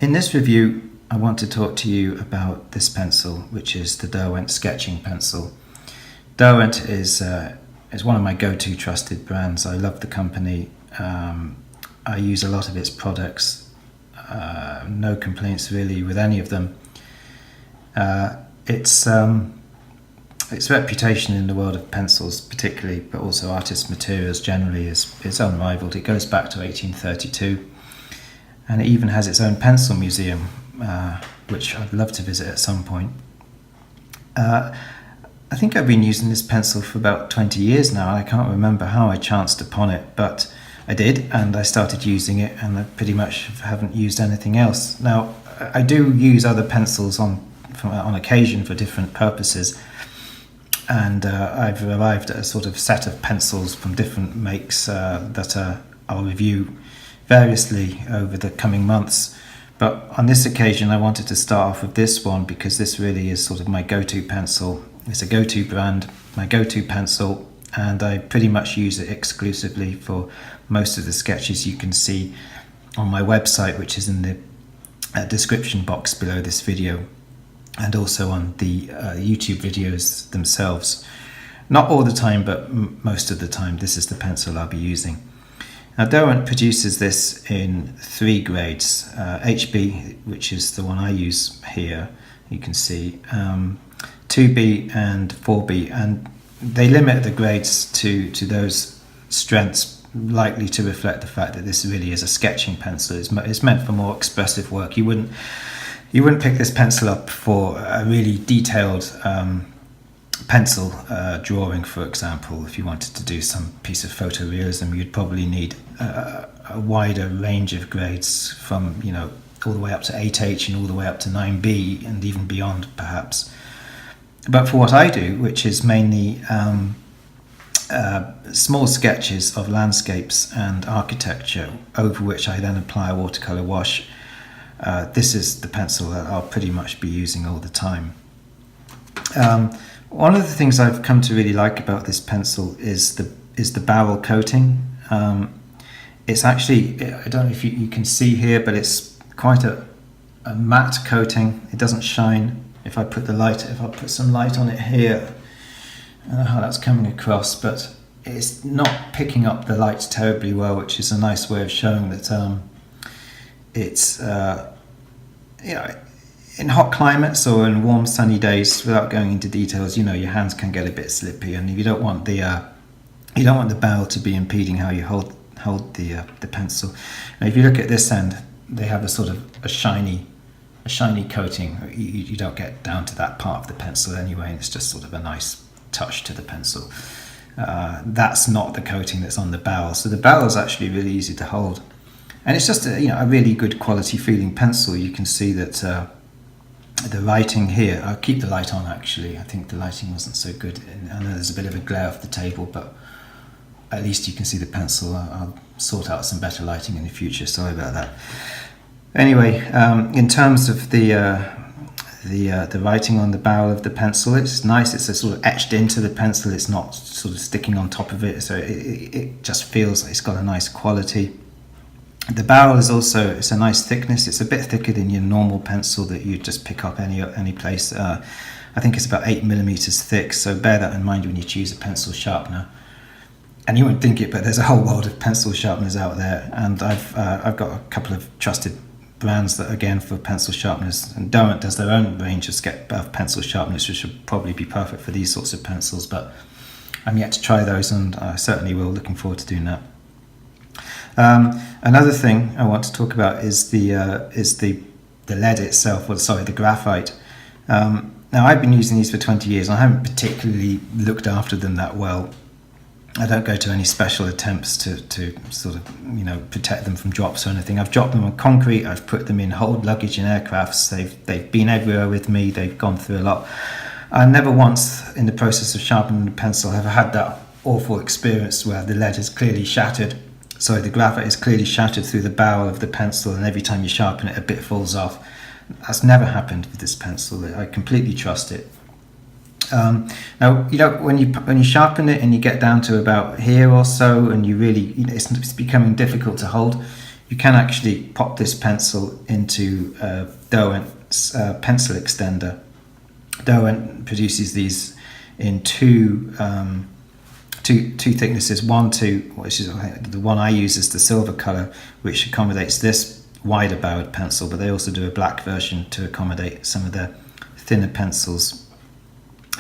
In this review, I want to talk to you about this pencil, which is the Derwent Sketching Pencil. Derwent is one of my go-to trusted brands. I love the company. I use a lot of its products. No complaints really with any of them. Its reputation in the world of pencils particularly, but also artist materials generally, is unrivaled. It goes back to 1832. And it even has its own pencil museum, which I'd love to visit at some point. I think I've been using this pencil for about 20 years now. I can't remember how I chanced upon it, but I did, and I started using it, and I pretty much haven't used anything else. Now, I do use other pencils on occasion for different purposes, and I've arrived at a sort of set of pencils from different makes that I'll review variously over the coming months. But on this occasion I wanted to start off with this one because this really is sort of my go-to pencil. It's a go-to brand, my go-to pencil, and I pretty much use it exclusively for most of the sketches you can see on my website, which is in the description box below this video, and also on the YouTube videos themselves. Not all the time, but most of the time this is the pencil I'll be using. Now, Derwent produces this in 3 grades, HB, which is the one I use here, you can see, 2B and 4B, and they limit the grades to those strengths likely to reflect the fact that this really is a sketching pencil. It's meant for more expressive work. You wouldn't pick this pencil up for a really detailed pencil drawing, for example. If you wanted to do some piece of photorealism, you'd probably need a wider range of grades from, all the way up to 8H and all the way up to 9B and even beyond perhaps. But for what I do, which is mainly small sketches of landscapes and architecture over which I then apply a watercolour wash, this is the pencil that I'll pretty much be using all the time. One of the things I've come to really like about this pencil is the barrel coating. It's actually, I don't know if you can see here, but it's quite a matte coating. It doesn't shine. If I put some light on it here, I don't know how that's coming across, but it's not picking up the light terribly well, which is a nice way of showing that it's in hot climates or in warm sunny days, without going into details, your hands can get a bit slippy, and you don't want the barrel to be impeding how you hold the pencil. Now, if you look at this end, they have a sort of a shiny coating. You don't get down to that part of the pencil anyway, and it's just sort of a nice touch to the pencil. That's not the coating that's on the barrel, so the barrel is actually really easy to hold, and it's just a really good quality feeling pencil. You can see that the writing here, I'll keep the light on actually, I think the lighting wasn't so good. I know there's a bit of a glare off the table, but at least you can see the pencil. I'll sort out some better lighting in the future, sorry about that. Anyway, in terms of the writing on the barrel of the pencil, it's nice. It's sort of etched into the pencil, it's not sort of sticking on top of it, so it just feels like it's got a nice quality. The barrel is also, it's a nice thickness. It's a bit thicker than your normal pencil that you just pick up any place. I think it's about 8mm thick, so bear that in mind when you choose a pencil sharpener. And you won't think it, but there's a whole world of pencil sharpeners out there, and I've got a couple of trusted brands that, again, for pencil sharpeners, and Derwent does their own range of pencil sharpeners, which would probably be perfect for these sorts of pencils, but I'm yet to try those, and I certainly will. Looking forward to doing that. Another thing I want to talk about is the lead itself, the graphite. Now, I've been using these for 20 years, and I haven't particularly looked after them that well. I don't go to any special attempts to sort of protect them from drops or anything. I've dropped them on concrete. I've put them in hold luggage in aircrafts. They've been everywhere with me. They've gone through a lot. I never once, in the process of sharpening the pencil, have had that awful experience where the lead is clearly shattered. So the graphite is clearly shattered through the barrel of the pencil, and every time you sharpen it, a bit falls off. That's never happened with this pencil. I completely trust it. Now, when you sharpen it and you get down to about here or so, and you really, it's becoming difficult to hold, you can actually pop this pencil into Derwent's pencil extender. Derwent produces these in two thicknesses. Which is the one I use is the silver colour, which accommodates this wider barreled pencil, but they also do a black version to accommodate some of the thinner pencils,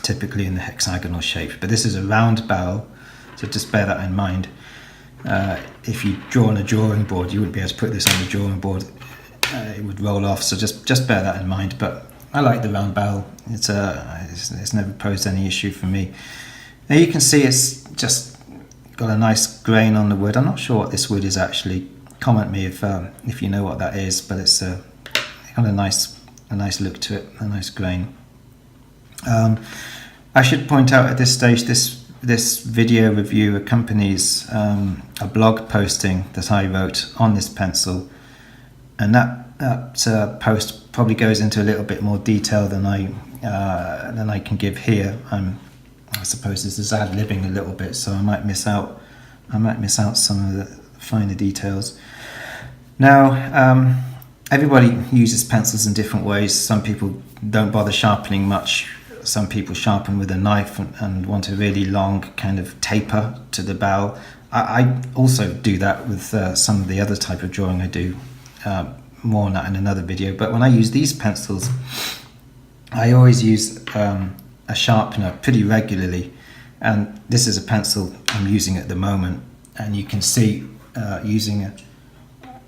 typically in the hexagonal shape. But this is a round barrel, so just bear that in mind. If you draw on a drawing board, you wouldn't be able to put this on the drawing board. It would roll off, so just bear that in mind. But I like the round barrel. It's never posed any issue for me. Now you can see it's just got a nice grain on the wood. I'm not sure what this wood is actually. Comment me if you know what that is, but it's got a nice look to it, a nice grain. I should point out at this stage, this video review accompanies a blog posting that I wrote on this pencil, and that post probably goes into a little bit more detail than I can give here. I suppose this is ad-libbing a little bit, so I might miss out some of the finer details. Now, everybody uses pencils in different ways. Some people don't bother sharpening much. Some people sharpen with a knife and want a really long kind of taper to the barrel. I also do that with some of the other type of drawing I do. More on that in another video. But when I use these pencils, I always use a sharpener pretty regularly. And this is a pencil I'm using at the moment. And you can see using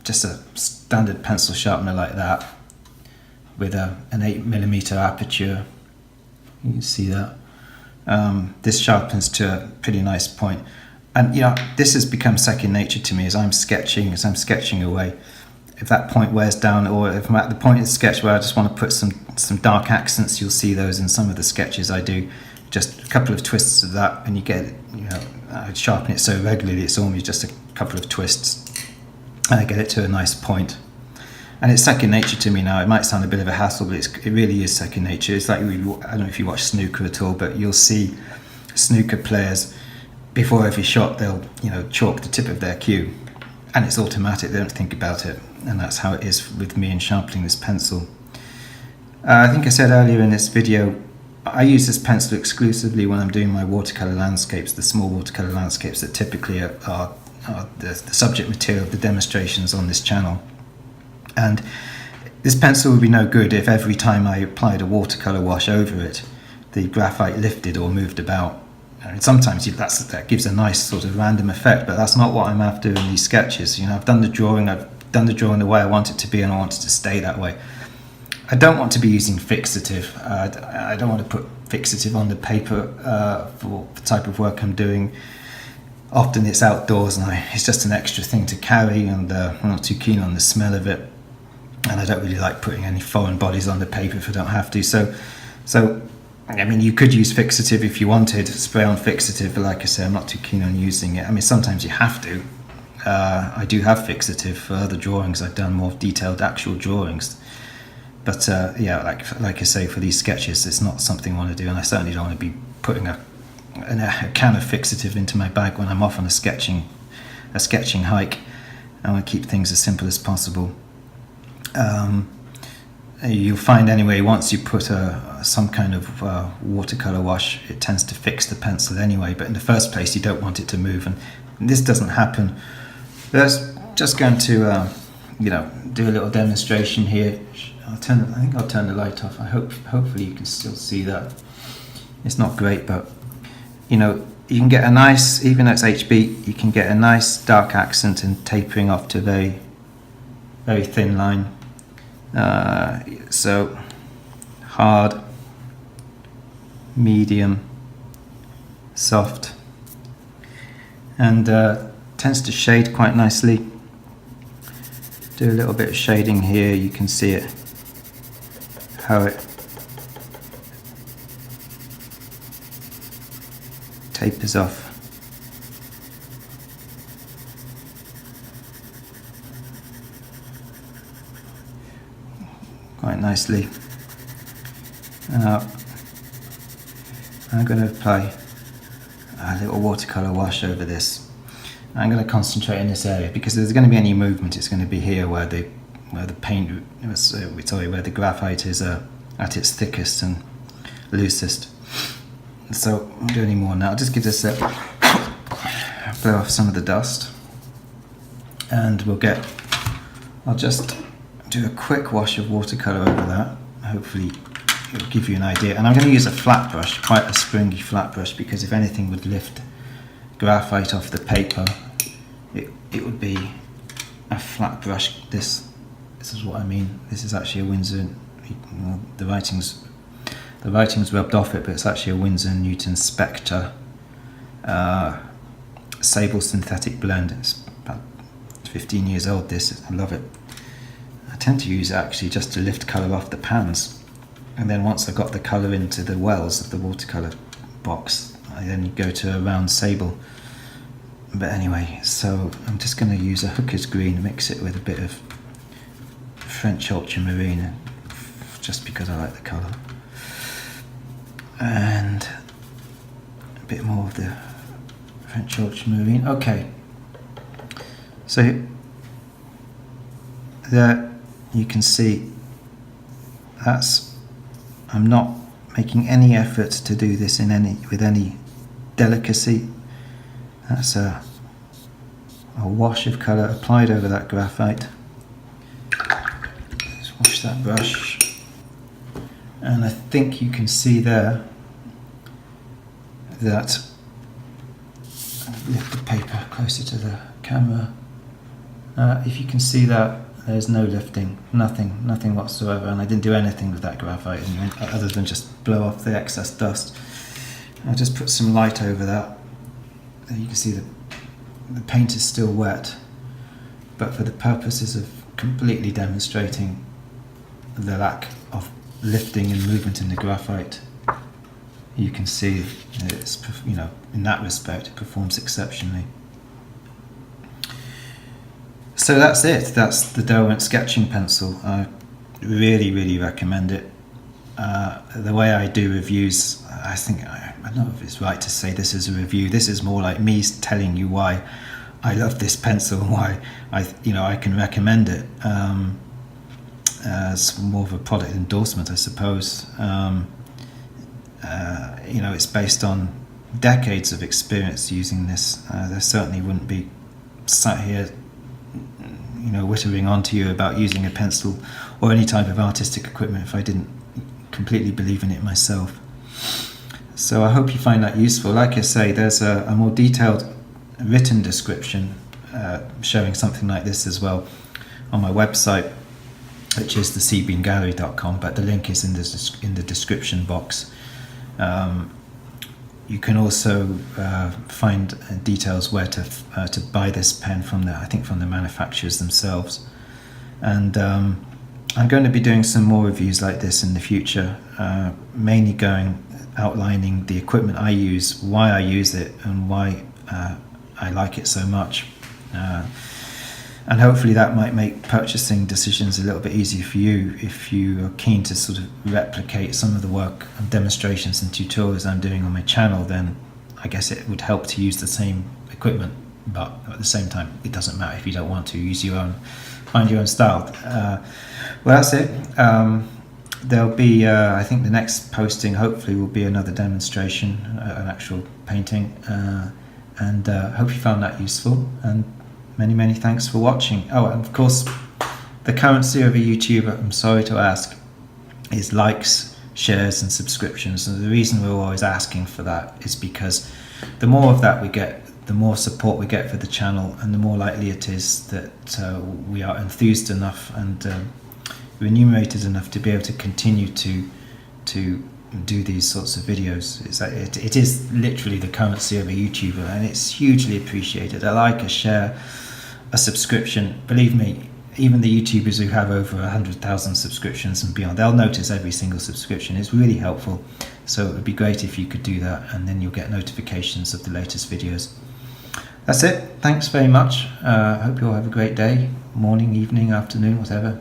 just a standard pencil sharpener like that with an 8mm aperture. You can see that. This sharpens to a pretty nice point. And this has become second nature to me as I'm sketching away. If that point wears down, or if I'm at the point in the sketch where I just want to put some dark accents, you'll see those in some of the sketches I do. Just a couple of twists of that, and you get it. I sharpen it so regularly, it's almost just a couple of twists, and I get it to a nice point. And it's second nature to me now. It might sound a bit of a hassle, but it really is second nature. It's like, I don't know if you watch snooker at all, but you'll see snooker players, before every shot, they'll chalk the tip of their cue. And it's automatic, they don't think about it. And that's how it is with me in sharpening this pencil. I think I said earlier in this video, I use this pencil exclusively when I'm doing my watercolour landscapes, the small watercolour landscapes that typically are the subject material of the demonstrations on this channel. And this pencil would be no good if every time I applied a watercolour wash over it, the graphite lifted or moved about. And sometimes that gives a nice sort of random effect, but that's not what I'm after in these sketches. I've done the drawing the way I want it to be, and I want it to stay that way. I don't want to be using fixative. I don't want to put fixative on the paper for the type of work I'm doing. Often it's outdoors, and it's just an extra thing to carry, and I'm not too keen on the smell of it. And I don't really like putting any foreign bodies on the paper if I don't have to. So I mean, you could use fixative if you wanted, spray on fixative, but like I say, I'm not too keen on using it. I mean, sometimes you have to. I do have fixative for other drawings. I've done more detailed actual drawings. But yeah, like I say, for these sketches, it's not something I want to do, and I certainly don't want to be putting a can of fixative into my bag when I'm off on a sketching hike. I want to keep things as simple as possible. You'll find anyway, once you put some kind of watercolour wash, it tends to fix the pencil anyway, but in the first place you don't want it to move, and this doesn't happen. That's just going to do a little demonstration here. I think I'll turn the light off. Hopefully you can still see that. It's not great, but you can get a nice, even though it's HB, you can get a nice dark accent and tapering off to a very, very thin line. So hard, medium, soft, and tends to shade quite nicely. Do a little bit of shading here. You can see it, how it tapers off. Quite nicely. Now I'm going to apply a little watercolour wash over this. I'm going to concentrate in this area because if there's going to be any movement, it's going to be here where the paint, where the graphite is at its thickest and loosest. So I won't do any more now. I'll just give this a blow off some of the dust, and I'll just do a quick wash of watercolour over that. Hopefully it'll give you an idea. And I'm going to use a flat brush, quite a springy flat brush, because if anything would lift graphite off the paper, it would be a flat brush. This is what I mean. This is actually a Winsor. Well, the writing's rubbed off it, but it's actually a Winsor and Newton Spectre Sable synthetic blend. It's about 15 years old. This, I love it. I tend to use it actually just to lift colour off the pans, and then once I got the colour into the wells of the watercolour box, I then go to a round sable. But anyway, so I'm just going to use a hooker's green, mix it with a bit of French ultramarine, just because I like the colour, and a bit more of the French ultramarine. Okay, so there you can see I'm not making any effort to do this with any delicacy. That's a wash of colour applied over that graphite. Let's wash that brush, and I think you can see there that, lift the paper closer to the camera, if you can see that there's no lifting, nothing whatsoever, and I didn't do anything with that graphite other than just blow off the excess dust. I'll just put some light over that. You can see the paint is still wet, but for the purposes of completely demonstrating the lack of lifting and movement in the graphite, you can see that it's, in that respect, it performs exceptionally. So that's it. That's the Derwent Sketching Pencil. I really recommend it. The way I do reviews, I don't know if it's right to say this is a review. This is more like me telling you why I love this pencil and why I can recommend it. It's more of a product endorsement, I suppose. It's based on decades of experience using this. There certainly wouldn't be sat here, whittering on to you about using a pencil or any type of artistic equipment if I didn't completely believe in it myself. So I hope you find that useful. Like I say, there's a more detailed written description showing something like this as well on my website, which is theseabeangallery.com, but the link is in the description box. You can also find details where to buy this pen from the manufacturers themselves. And I'm going to be doing some more reviews like this in the future, mainly outlining the equipment I use, why I use it, and why I like it so much. And hopefully that might make purchasing decisions a little bit easier for you if you are keen to sort of replicate some of the work and demonstrations and tutorials I'm doing on my channel. Then I guess it would help to use the same equipment, but at the same time it doesn't matter if you don't want to use your own, find your own style. Well, that's it. There'll be I think the next posting hopefully will be another demonstration, an actual painting, and hope you found that useful, and many thanks for watching. Oh, and of course, the currency of a YouTuber, I'm sorry to ask, is likes, shares and subscriptions. And the reason we're always asking for that is because the more of that we get, the more support we get for the channel, and the more likely it is that we are enthused enough and remunerated enough to be able to continue to do these sorts of videos. It is literally the currency of a YouTuber, and it's hugely appreciated. A like, a share, a subscription. Believe me, even the YouTubers who have over 100,000 subscriptions and beyond, they'll notice every single subscription. It's really helpful. So it would be great if you could do that, and then you'll get notifications of the latest videos. That's it. Thanks very much. I hope you all have a great day, morning, evening, afternoon, whatever.